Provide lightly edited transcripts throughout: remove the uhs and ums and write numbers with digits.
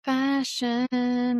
Fashion.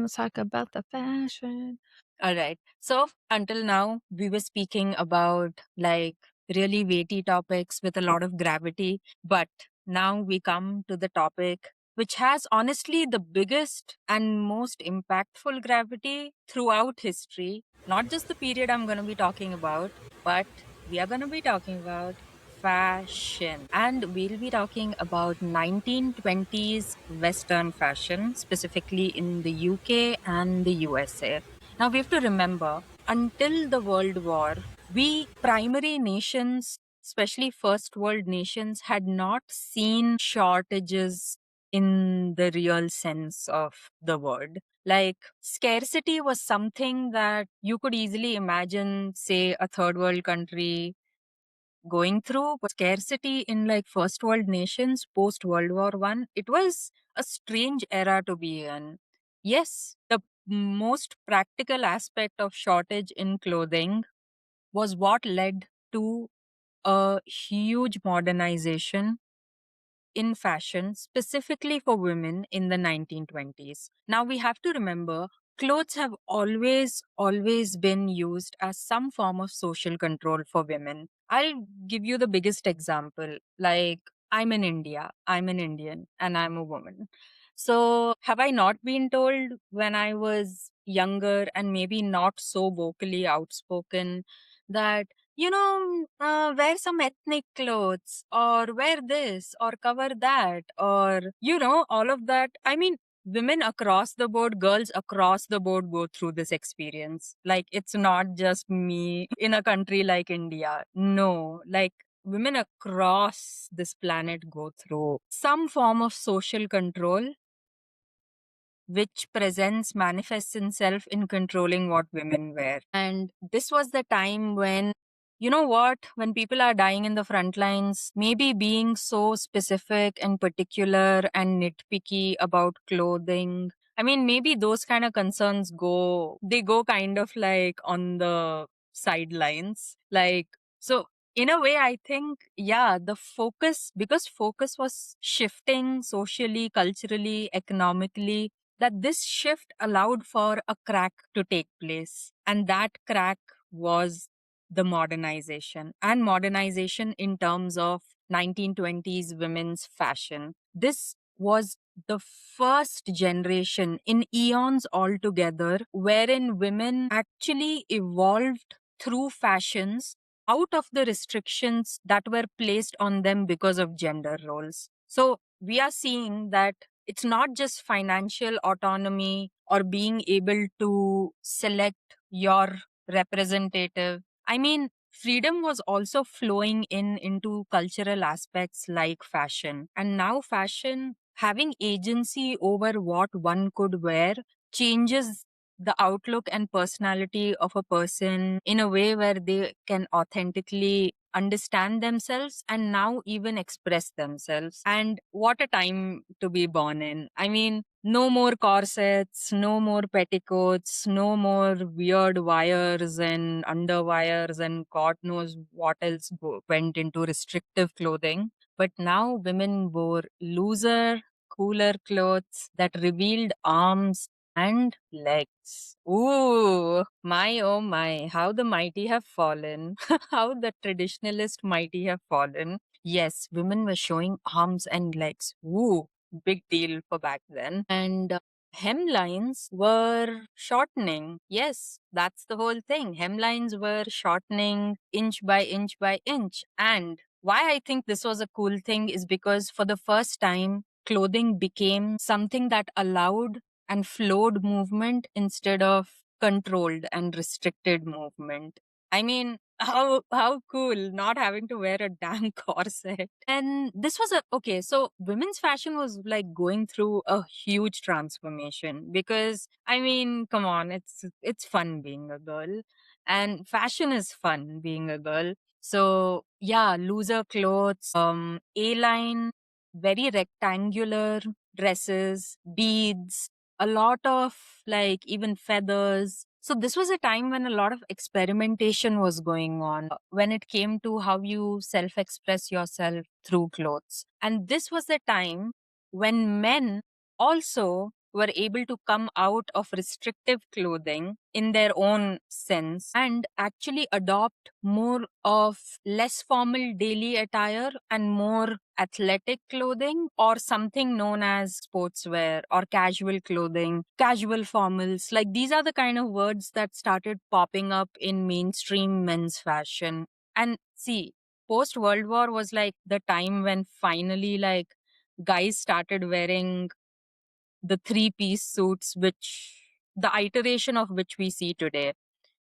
Let's talk about the fashion. All right. So until now, we were speaking about like really weighty topics with a lot of gravity. But now we come to the topic which has honestly the biggest and most impactful gravity throughout history. Not just the period I'm going to be talking about, but we are going to be talking about fashion. And we'll be talking about 1920s Western fashion, specifically in the UK and the USA. Now we have to remember until the World War, we primary nations, especially first world nations, had not seen shortages in the real sense of the word. Like scarcity was something that you could easily imagine, say, a third world country going through, but scarcity in like first world nations post World War One, it was a strange era to be in. Yes, the most practical aspect of shortage in clothing was what led to a huge modernization in fashion, specifically for women in the 1920s. Now we have to remember clothes have always been used as some form of social control for women. I'll give you the biggest example. Like, I'm in India, I'm an Indian, and I'm a woman. So, have I not been told when I was younger and maybe not so vocally outspoken that wear some ethnic clothes or wear this or cover that or, all of that. I mean, women across the board, girls across the board go through this experience. Like, it's not just me in a country like India. No, like, women across this planet go through some form of social control which presents manifests itself in controlling what women wear. And this was the time when, when people are dying in the front lines, maybe being so specific and particular and nitpicky about clothing. I mean, maybe those kind of concerns they go kind of like on the sidelines. Like, so in a way, I think, yeah, because focus was shifting socially, culturally, economically, that this shift allowed for a crack to take place. And that crack was the modernization, and modernization in terms of 1920s women's fashion. This was the first generation in eons altogether wherein women actually evolved through fashions out of the restrictions that were placed on them because of gender roles. So we are seeing that it's not just financial autonomy or being able to select your representative. I mean, freedom was also flowing into cultural aspects like fashion. And now fashion having agency over what one could wear changes the outlook and personality of a person in a way where they can authentically understand themselves and now even express themselves. And what a time to be born in. I mean, no more corsets, no more petticoats, no more weird wires and underwires and God knows what else went into restrictive clothing. But now women wore looser, cooler clothes that revealed arms and legs. Ooh, my oh my, how the mighty have fallen. How the traditionalist mighty have fallen. Yes, women were showing arms and legs. Ooh, big deal for back then. And hemlines were shortening. Yes, that's the whole thing. Hemlines were shortening inch by inch by inch. And why I think this was a cool thing is because for the first time, clothing became something that allowed and flowed movement instead of controlled and restricted movement. I mean, how cool not having to wear a damn corset. And this was a okay, so women's fashion was like going through a huge transformation because I mean, come on, it's fun being a girl and fashion is fun being a girl. So, yeah, looser clothes, A-line, very rectangular dresses, beads, a lot of like even feathers. So this was a time when a lot of experimentation was going on when it came to how you self express yourself through clothes. And this was the time when men also were able to come out of restrictive clothing in their own sense and actually adopt more of less formal daily attire and more athletic clothing, or something known as sportswear or casual clothing, casual formals. Like, these are the kind of words that started popping up in mainstream men's fashion. And see, post World War was like the time when finally, like, guys started wearing the three-piece suits, which the iteration of which we see today.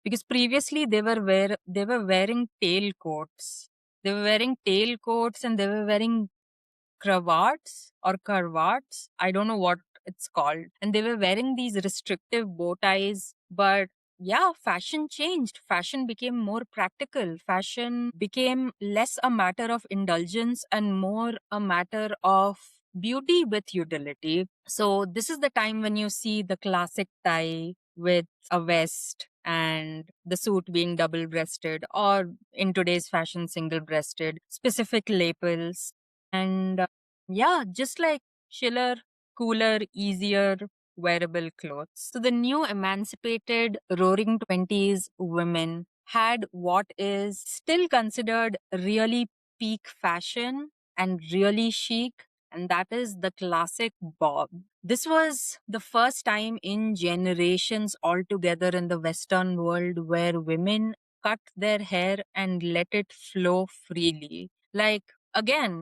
Because previously they were wearing tailcoats. They were wearing tailcoats and they were wearing cravats or carvats. I don't know what it's called. And they were wearing these restrictive bow ties. But yeah, fashion changed. Fashion became more practical. Fashion became less a matter of indulgence and more a matter of beauty with utility. So, this is the time when you see the classic tie with a vest and the suit being double breasted, or in today's fashion, single breasted, specific lapels. And yeah, just like chiller, cooler, easier, wearable clothes. So the new emancipated roaring 20s women had what is still considered really peak fashion and really chic, and that is the classic bob. This was the first time in generations altogether in the Western world where women cut their hair and let it flow freely. Like, again,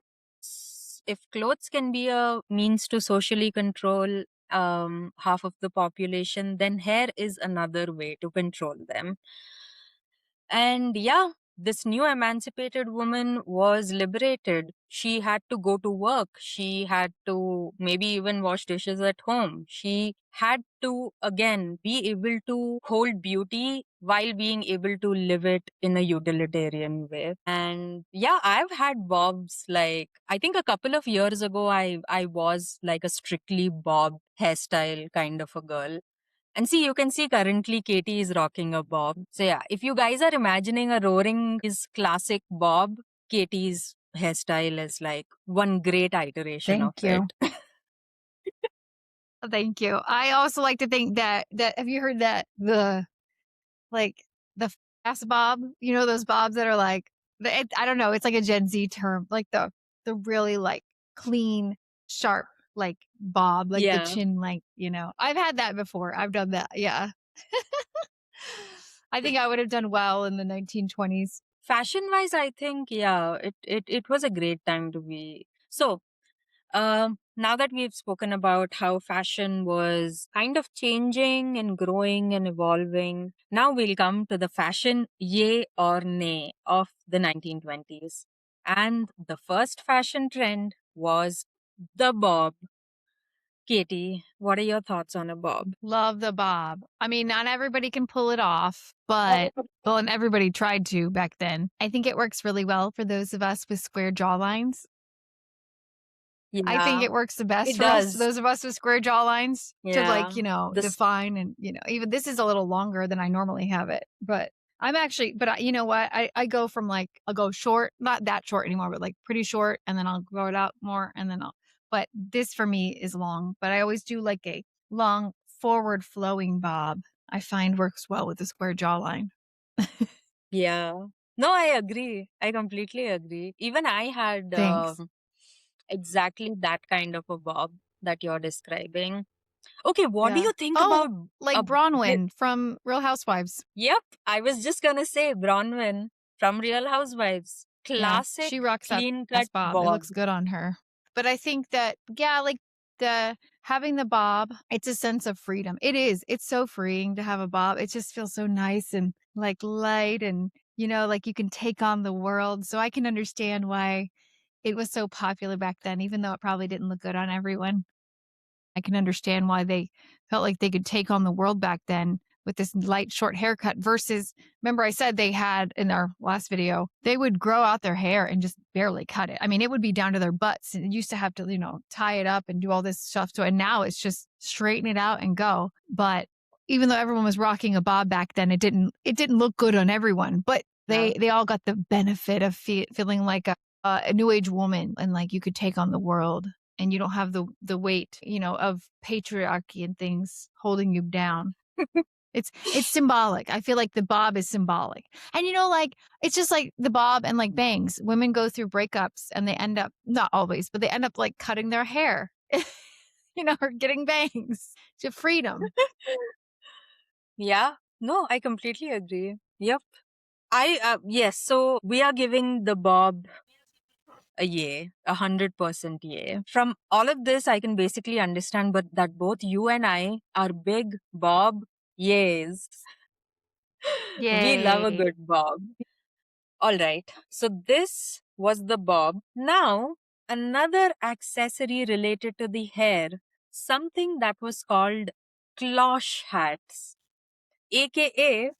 if clothes can be a means to socially control half of the population, then hair is another way to control them. And yeah, this new emancipated woman was liberated. She had to go to work. She had to maybe even wash dishes at home. She had to, again, be able to hold beauty while being able to live it in a utilitarian way. And yeah, I've had bobs. Like, I think a couple of years ago, I was like a strictly bob hairstyle kind of a girl. And see, you can see currently Katie is rocking a bob. So yeah, if you guys are imagining a roaring is classic bob, Katie's hairstyle is like one great iteration of Thank it. you. Thank you. I also like to think that have you heard that like the fast bob? You know those bobs that are like I don't know. It's like a Gen Z term, like the really like clean, sharp like bob, like the Yeah. chin, like I've had that before. I've done that. Yeah. I think I would have done well in the 1920s. Fashion wise, I think, yeah, it was a great time to be. So, now that we've spoken about how fashion was kind of changing and growing and evolving, now we'll come to the fashion yay or nay of the 1920s. And the first fashion trend was the bob. Katie, what are your thoughts on a bob? Love the bob. I mean, not everybody can pull it off, but well, and everybody tried to back then. I think it works really well for those of us with square jawlines. I think Yeah, it works the best it for us, does. those of us with square jawlines to Yeah. This, define and, even this is a little longer than I normally have it, but I'm actually, but you know what? I go from like, I'll go short, not that short anymore, but like pretty short and then I'll grow it out more and then but this for me is long, but I always do like a long forward flowing bob. I find works well with the square jawline. yeah. No, I agree. I completely agree. Even I had Thanks. exactly that kind of a bob that you're describing. Okay, what do Yeah. you think Oh, about like a Bronwyn from Real Housewives. Yep, I was just gonna say Bronwyn from Real Housewives. Yeah, Classic she rocks that clean cut ass bob. It bob. looks good on her. But I think that, yeah, like the having the bob, it's a sense of freedom. It is. It's so freeing to have a bob. It just feels so nice and like light and, like you can take on the world. So I can understand why it was so popular back then, even though it probably didn't look good on everyone. I can understand why they felt like they could take on the world back then with this light, short haircut versus, remember I said they had in our last video, they would grow out their hair and just barely cut it. I mean, it would be down to their butts and it used to have to, tie it up and do all this stuff to it. And now it's just straighten it out and go. But even though everyone was rocking a bob back then, it didn't look good on everyone, but Yeah. they all got the benefit of feeling like a new age woman and like you could take on the world. and you don't have the weight, of patriarchy and things holding you down. It's symbolic. I feel like the bob is symbolic. And like it's just like the bob and like bangs. Women go through breakups and they end up not always, but they end up like cutting their hair, or getting bangs to freedom. Yeah. No, I completely agree. Yep. Yes. So we are giving the bob a yay, 100% yay. From all of this, I can basically understand, but that both you and I are big bob yays. We love a Yay. good bob. All right. So this was the bob. Now, another accessory related to the hair, something that was called cloche hats, aka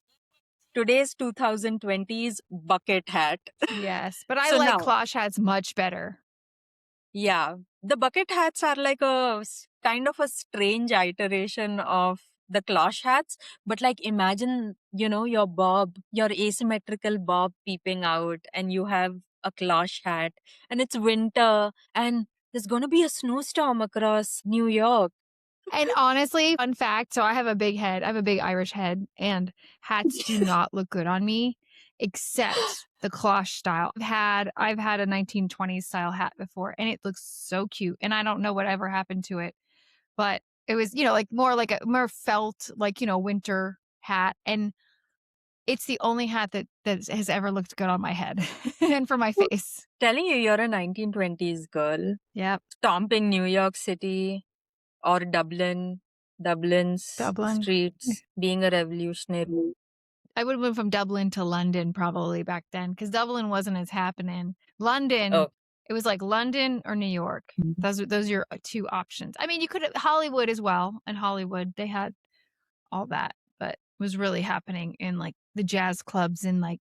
today's 2020s bucket hat. Yes, but I So like now, cloche hats much better. yeah, the bucket hats are like kind of a strange iteration of the cloche hats. But like imagine, your bob, your asymmetrical bob peeping out, and you have a cloche hat, and it's winter, and there's gonna be a snowstorm across New York. And honestly, fun fact, so I have a big head. I have a big Irish head, and hats do not look good on me except the cloche style. I've had a 1920s style hat before, and it looks so cute. And I don't know whatever happened to it, but it was, like a more felt, like, winter hat. And it's the only hat that has ever looked good on my head and for my face. Telling you, you're a 1920s girl, Yep. stomping New York City or Dublin's Dublin. streets, being a revolutionary. I would move from Dublin to London probably back then because Dublin wasn't as happening. London, Oh, it was like London or New York. Those are your two options. I mean, you could have Hollywood as well. In Hollywood, they had all that, but was really happening in like the jazz clubs and like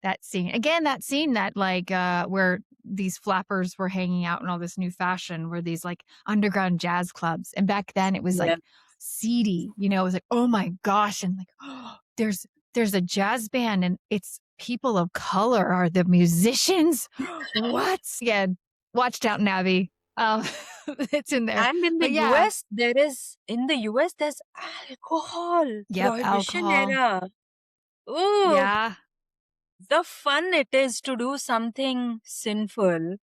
that scene. Again, that scene that like where these flappers were hanging out and all this new fashion were these like underground jazz clubs. And back then it was yeah. like seedy, it was like, oh my gosh, and like oh, there's a jazz band and it's people of color are the musicians. What? Again, watch Downton Abbey. It's in there. And in the But yeah, US, there's alcohol, yep, prohibition alcohol. era. Ooh, Yeah. the fun it is to do something sinful.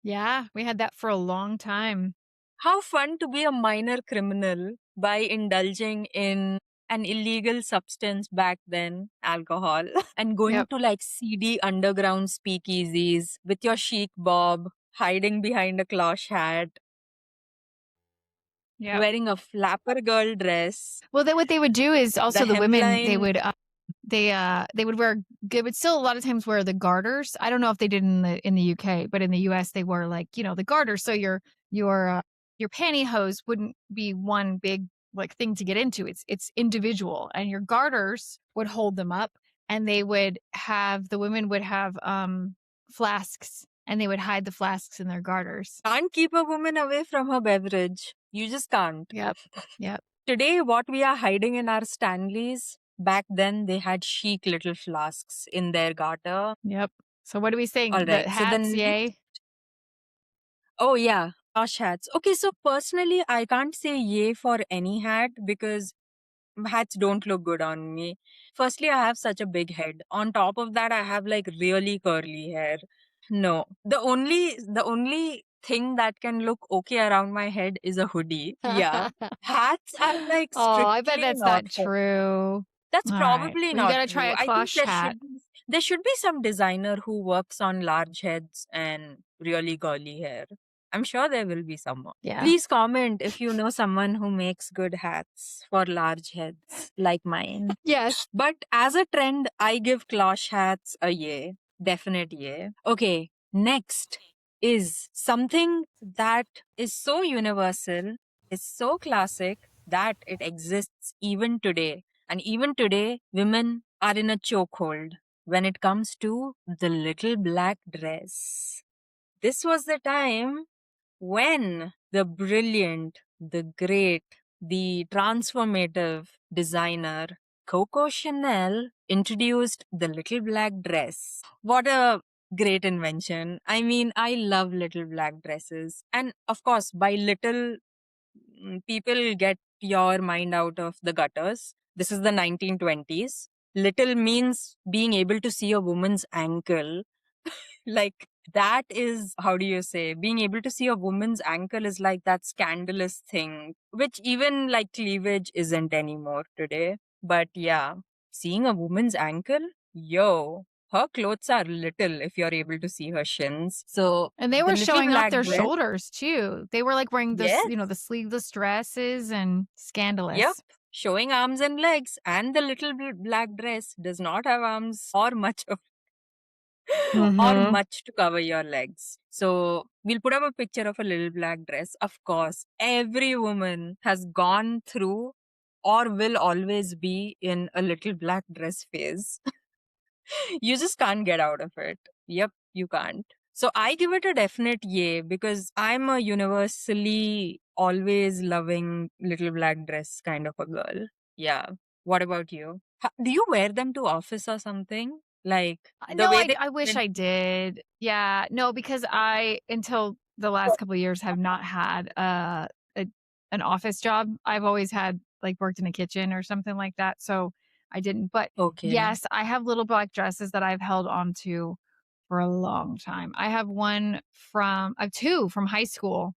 Yeah, we had that for a long time. How fun to be a minor criminal by indulging in an illegal substance back then, alcohol, and going Yep, to like seedy underground speakeasies with your chic bob, hiding behind a cloche hat, yep. wearing a flapper girl dress, Well, then what they would do is the also the women, they hemline. would they would wear they would still a lot of times wear the garters. I don't know if they did in the UK, but in the US they wore like, the garters. So your pantyhose wouldn't be one big like thing to get into. It's individual and your garters would hold them up and the women would have flasks and they would hide the flasks in their garters. Can't keep a woman away from her beverage. You just can't. Yep. Yep. Today, what we are hiding in our Stanleys, back then they had chic little flasks in their garter. Yep. So what are we All saying? The right. So the hats, next, yay? oh yeah, Tosh hats. Okay, so personally, I can't say yay for any hat because hats don't look good on me. Firstly, I have such a big head. On top of that, I have like really curly hair. No, the only thing that can look okay around my head is a hoodie. Yeah, hats are like Oh, I bet strictly that's not not for me. true. That's All right. probably Well, you not gotta try true. a I think cloche hat. there should be some designer who works on large heads and really curly hair. I'm sure there will be someone. Yeah. Please comment if you know someone who makes good hats for large heads like mine. Yes. But as a trend, I give cloche hats a yay. Definite yay. Okay, next is something that is so universal, is so classic that it exists even today. And even today, women are in a chokehold when it comes to the little black dress. This was the time when the brilliant, the great, the transformative designer Coco Chanel introduced the little black dress. What a Great invention. I mean, I love little black dresses. And of course, by little, people get your mind out of the gutters. This is the 1920s. Little means being able to see a woman's ankle. Like, that is, how do you say, being able to see a woman's ankle is like that scandalous thing, which even like cleavage isn't anymore today. But yeah, seeing a woman's ankle, yo, her clothes are little if you're able to see her shins. So And they the were little showing off black their dress, shoulders too. They were like wearing this, yes, the sleeveless dresses and yep, scandalous. showing arms and legs. And the little black dress does not have arms or much of or Mm-hmm. much to cover your legs. So we'll put up a picture of a little black dress. Of course, every woman has gone through or will always be in a little black dress phase. You just can't get out of it. Yep, you can't. So I give it a definite yay because I'm a universally always loving little black dress kind of a girl. Yeah. What about you? Do you wear them to office or something? Like the No, way I they I wish present. I did. Yeah, no, because I until the last couple of years have not had a an office job. I've always had like worked in a kitchen or something like that, so I didn't. But Okay. yes, I have little black dresses that I've held on to for a long time. I have two from high school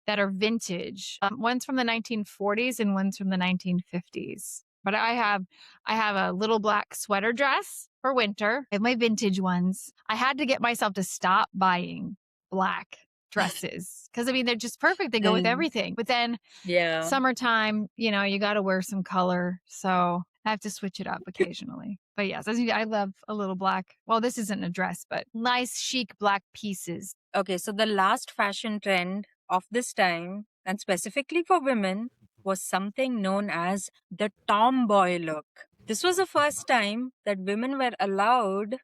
that are vintage. One's from the 1940s and one's from the 1950s. But I have a little black sweater dress for winter. I have my vintage ones. I had to get myself to stop buying black dresses because I mean they're just perfect. They go with Mm, everything. But then yeah. summertime, you got to wear some color. So I have to switch it up occasionally. But yes, I love a little black. Well, this isn't a dress, but nice chic black pieces. Okay, so the last fashion trend of this time, and specifically for women, was something known as the tomboy look. This was the first time that women were allowed,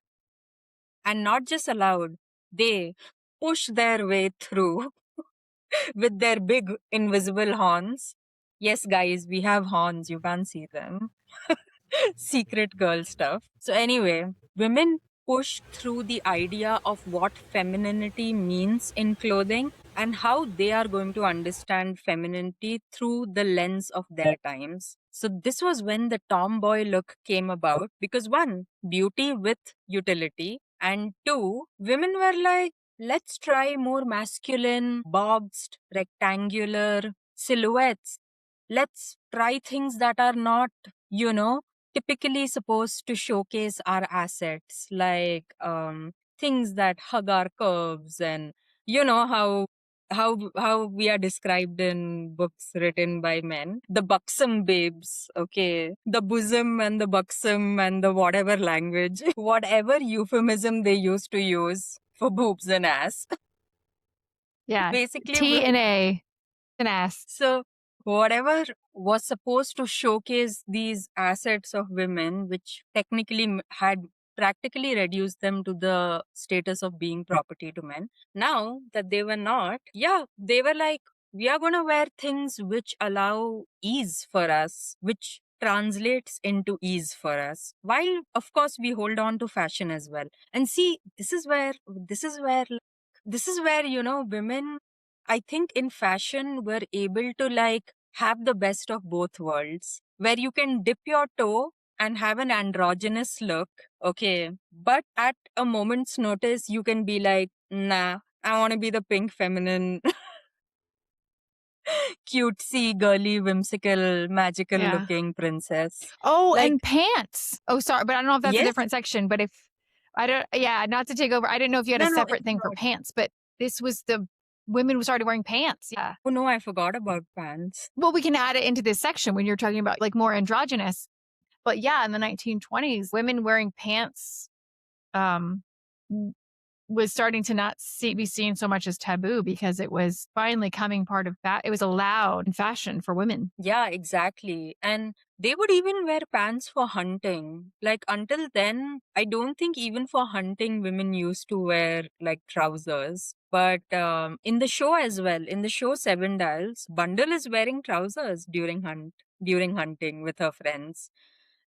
and not just allowed, they push their way through with their big invisible horns. Yes, guys, we have horns, you can't see them. Secret girl stuff. So, anyway, women push through the idea of what femininity means in clothing and how they are going to understand femininity through the lens of their times. So, this was when the tomboy look came about because one, beauty with utility, and two, women were like, let's try more masculine, boxed, rectangular silhouettes. Let's try things that are not, you know, typically supposed to showcase our assets, like things that hug our curves, and you know how we are described in books written by men, the buxom babes, okay, the bosom and the buxom and the whatever language, whatever euphemism they used to use for boobs and ass. Yeah. Basically, T and A. An ass. so, whatever was supposed to showcase these assets of women, which technically had practically reduced them to the status of being property to men, now that they were not, yeah, they were like, we are going to wear things which allow ease for us, which translates into ease for us, while of course we hold on to fashion as well. And see, this is where women, I think, in fashion, we're able to like have the best of both worlds, where you can dip your toe and have an androgynous look, okay, but at a moment's notice, you can be like, nah, I want to be the pink feminine, cutesy, girly, whimsical, magical Yeah. looking princess. Oh, Like, and pants. Oh, sorry, but I don't know if that's a yes, different section, but if I don't yeah, not to take over. I didn't know if you had a no, no, it's separate thing for not. pants, but this was the women who started wearing pants. Yeah. Oh no, I forgot about pants. Well, we can add it into this section when you're talking about like more androgynous. But yeah, in the 1920s, women wearing pants um was starting to not be seen so much as taboo because it was finally coming part of that. It was allowed in fashion for women. Yeah, exactly. And they would even wear pants for hunting. Like until then, I don't think even for hunting, women used to wear like trousers. But in the show as well, in the show Seven Dials, Bundle is wearing trousers during hunting with her friends.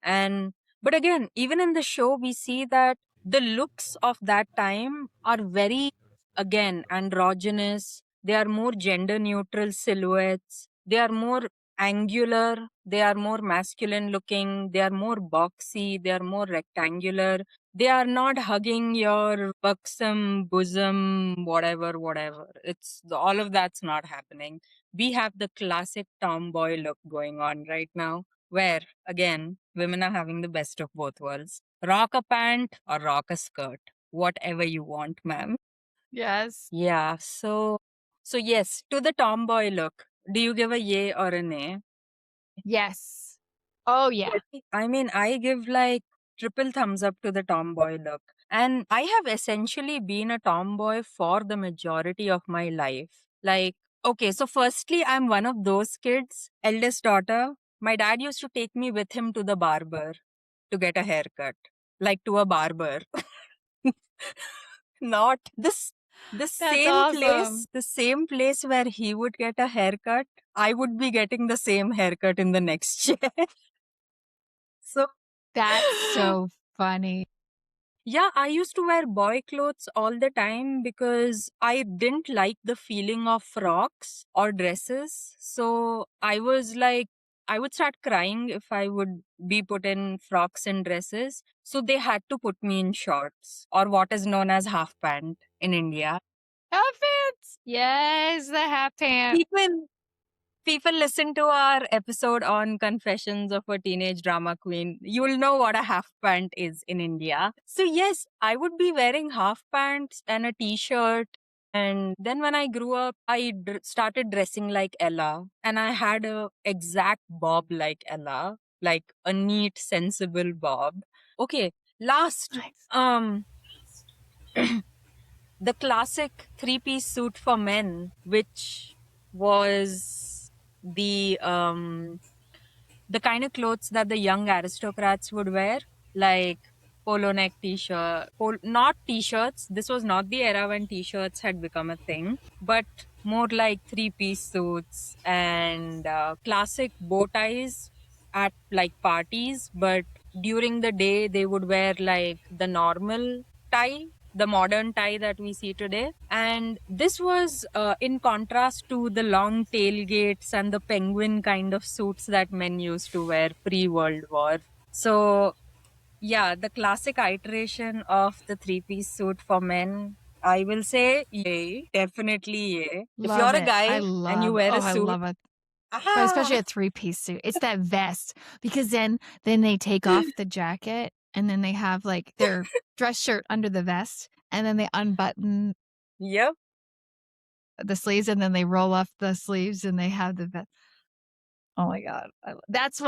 And but again, even in the show, we see that. the looks of that time are very, again, androgynous. They are more gender neutral silhouettes. They are more angular. They are more masculine looking. They are more boxy. They are more rectangular. They are not hugging your buxom bosom, whatever, whatever. It's all of that's not happening. We have the classic tomboy look going on right now, where again, women are having the best of both worlds. Rock a pant or rock a skirt, whatever you want, ma'am. Yes. Yeah, so yes, to the tomboy look, do you give a yay or a nay? Yes. Oh, yeah. I mean, I give like triple thumbs up to the tomboy look. And I have essentially been a tomboy for the majority of my life. Like, okay, so firstly, I'm one of those kids, eldest daughter. My dad used to take me with him to the barber to get a haircut, like to a barber. Not this the That's same awesome. place, the same place where he would get a haircut, I would be getting the same haircut in the next chair. So That's so funny. yeah, I used to wear boy clothes all the time because I didn't like the feeling of frocks or dresses. So I was like, I would start crying if I would be put in frocks and dresses. So they had to put me in shorts or what is known as half pant in India. Half pants. Yes, the half pant. People listen to our episode on Confessions of a Teenage Drama Queen, you will know what a half pant is in India. So, yes, I would be wearing half pants and a t shirt. And then when I grew up, I started dressing like Ella. And I had a exact bob like Ella, like a neat, sensible bob. Okay, last. Nice. The classic three-piece suit for men, which was the kind of clothes that the young aristocrats would wear, like polo neck t-shirt, not t-shirts. This was not the era when t-shirts had become a thing, but more like three-piece suits and classic bow ties at like parties, but during the day they would wear like the normal tie, the modern tie that we see today. And this was in contrast to the long tailgates and the penguin kind of suits that men used to wear pre World War. So, yeah, the classic iteration of the three-piece suit for men, I will say yay, definitely yay. If Love you're a it. I guy and you love wear oh, a I suit, love it. But especially aha, a three-piece suit. It's that vest because then they take off the jacket and then they have like their dress shirt under the vest and then they unbutton yep. the sleeves and then they roll off the sleeves and they have the vest. Oh my god. That's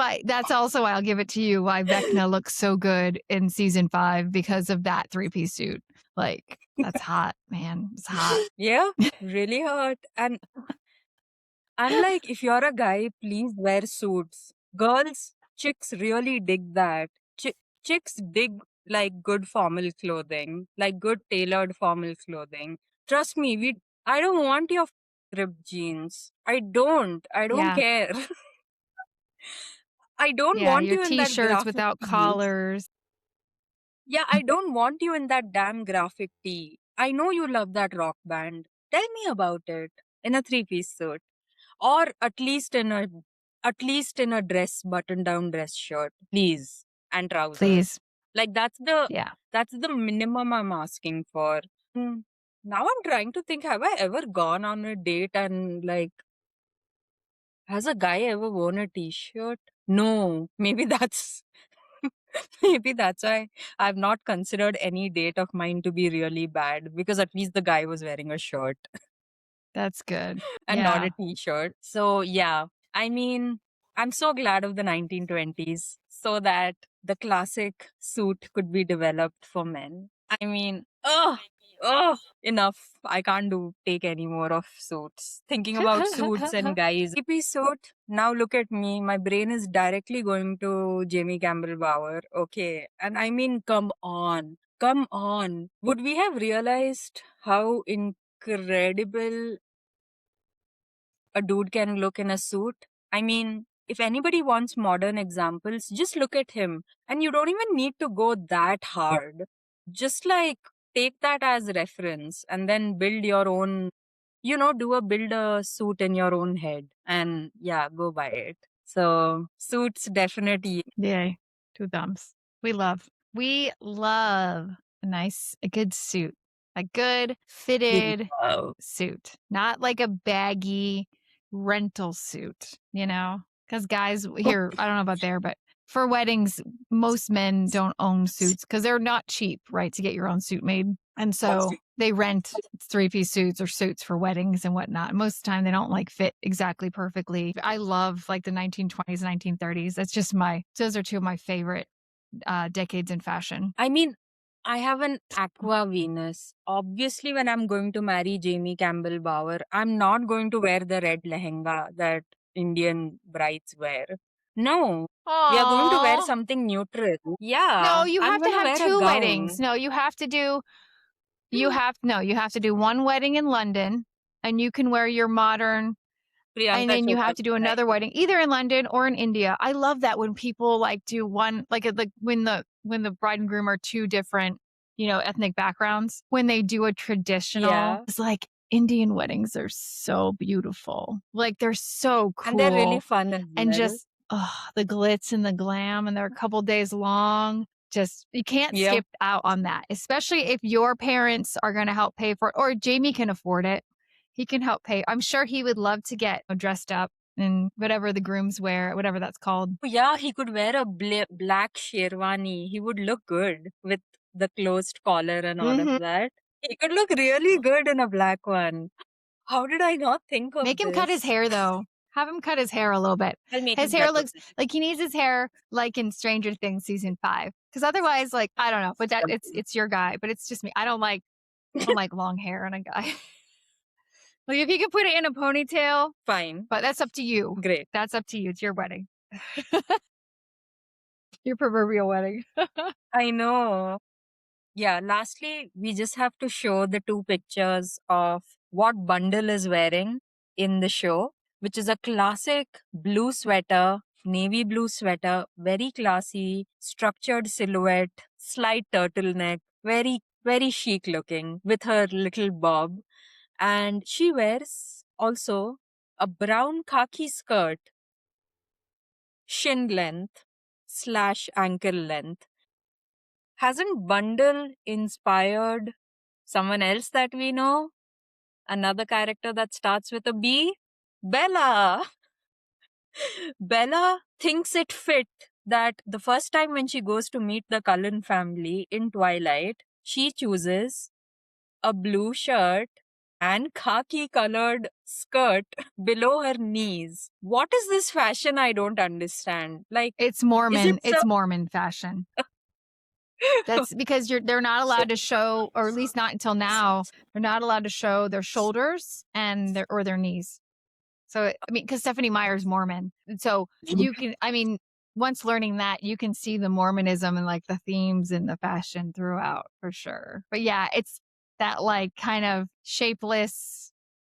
also why I'll give it to you why Vecna looks so good in season 5 because of that three-piece suit. Like that's hot, man. It's hot. Yeah, really hot. And unlike if you're a guy, please wear suits. Girls, chicks really dig that. Chicks dig like good formal clothing, like good tailored formal clothing. Trust me, I don't want your ripped jeans. I don't Yeah. care. I don't Yeah, want your you in that t-shirts graphic without tee. collars. Yeah, I don't want you in that damn graphic tee. I know you love that rock band. Tell me about it in a three-piece suit. Or at least in a dress button down dress shirt, please, and trousers. Please. Like Yeah. that's the minimum I'm asking for. Hmm. Now I'm trying to think, have I ever gone on a date and like, has a guy ever worn a t-shirt? No, maybe that's maybe that's why I've not considered any date of mine to be really bad, because at least the guy was wearing a shirt That's good. and not Yeah. a t-shirt. So yeah, I mean, I'm so glad of the 1920s so that the classic suit could be developed for men. I mean, enough. I can't take any more of suits. Thinking about suits and guys. Three-piece suit. Now look at me. My brain is directly going to Jamie Campbell Bower. Okay. And I mean, come on. Come on. Would we have realized how incredible a dude can look in a suit? I mean, if anybody wants modern examples, just look at him. And you don't even need to go that hard. just like take that as reference and then build your own, build a suit in your own head and yeah, go buy it. So suits definitely Yay. Two thumbs. We love a good suit, a good fitted love. suit, not like a baggy rental suit, because guys here, I don't know about there, but for weddings, most men don't own suits because they're not cheap, right? To get your own suit made. And so they rent 3-piece suits or suits for weddings and whatnot. Most of the time they don't like fit exactly perfectly. I love like the 1920s, 1930s. Those are two of my favorite decades in fashion. I mean, I have an aqua Venus. Obviously, when I'm going to marry Jamie Campbell Bower, I'm not going to wear the red lehenga that Indian brides wear. No, we are going to wear Aww. something neutral. No, Yeah, you I'm have to gonna have wear a two weddings. gown. No, you have to do one wedding in London and you can wear your modern and Priyanka then you have Chopra to do style. another wedding either in London or in India. I love that when people like do one like when the bride and groom are two different, ethnic backgrounds. When they do a traditional, Yeah, it's like Indian weddings are so beautiful. Like they're so and they're really cool fun as and well. just the glitz and the glam and they're a couple days long. Just you can't Yep. skip out on that, especially if your parents are going to help pay for it or Jamie can afford it. He can help pay. I'm sure he would love to get dressed up in whatever the grooms wear, whatever that's called. Yeah, he could wear a black sherwani. He would look good with the closed collar and all of Hmm. that. He could look really good in a black one. How did I not think of Make him cut his this? hair though. Have him cut his hair a little bit. I'll make His him hair cut looks his like he needs his hair like in Stranger Things season 5. Because otherwise, like I don't know, but that hair. it's your guy. But it's just me. I don't like long hair on a guy. Like if you could put it in a ponytail, Fine. but that's up to you. Great. That's up to you. It's your wedding. Your proverbial wedding. I know. Yeah, lastly, we just have to show the two pictures of what Bundle is wearing in the show, which is a classic blue sweater, navy blue sweater, very classy, structured silhouette, slight turtleneck, very, very chic looking with her little bob. And she wears also a brown khaki skirt, shin length slash ankle length. Hasn't Bundle inspired someone else that we know? Another character that starts with a B? Bella! Bella thinks it fit that the first time when she goes to meet the Cullen family in Twilight, she chooses a blue shirt and khaki colored skirt below her knees. What is this fashion? I don't understand. Like, It's is it Mormon. so? It's Mormon fashion. That's because they're not allowed to show, or at least not until now, they're not allowed to show their shoulders and their knees. So I mean, because Stephanie Meyer's Mormon, and so you can, I mean, once learning that, you can see the Mormonism and like the themes and the fashion throughout for sure. But yeah, it's that like kind of shapeless.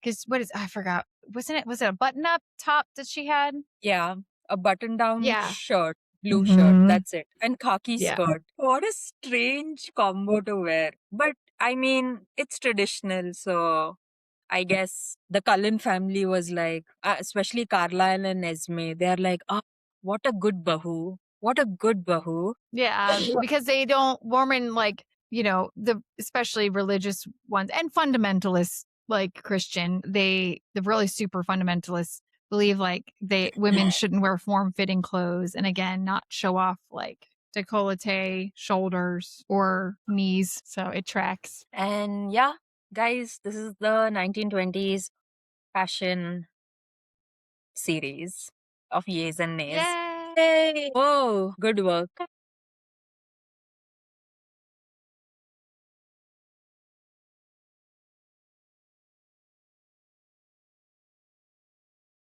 Because I forgot. Was it a button up top that she had? Yeah, a button down Yeah. shirt, blue shirt, Hmm. that's it. And khaki Yeah. skirt. What a strange combo to wear. But I mean, it's traditional, so I guess the Cullen family was like, especially Carlisle and Esme, they're like, oh, what a good bahu. What a good bahu. Yeah, because they don't Mormon like, the especially religious ones and fundamentalists like Christian, the really super fundamentalists believe like women shouldn't wear form-fitting clothes and again, not show off like décolleté, shoulders or knees. So it tracks. And yeah, guys, this is the 1920s fashion series of Yays and Nays. Yay! Yay! Whoa, good work.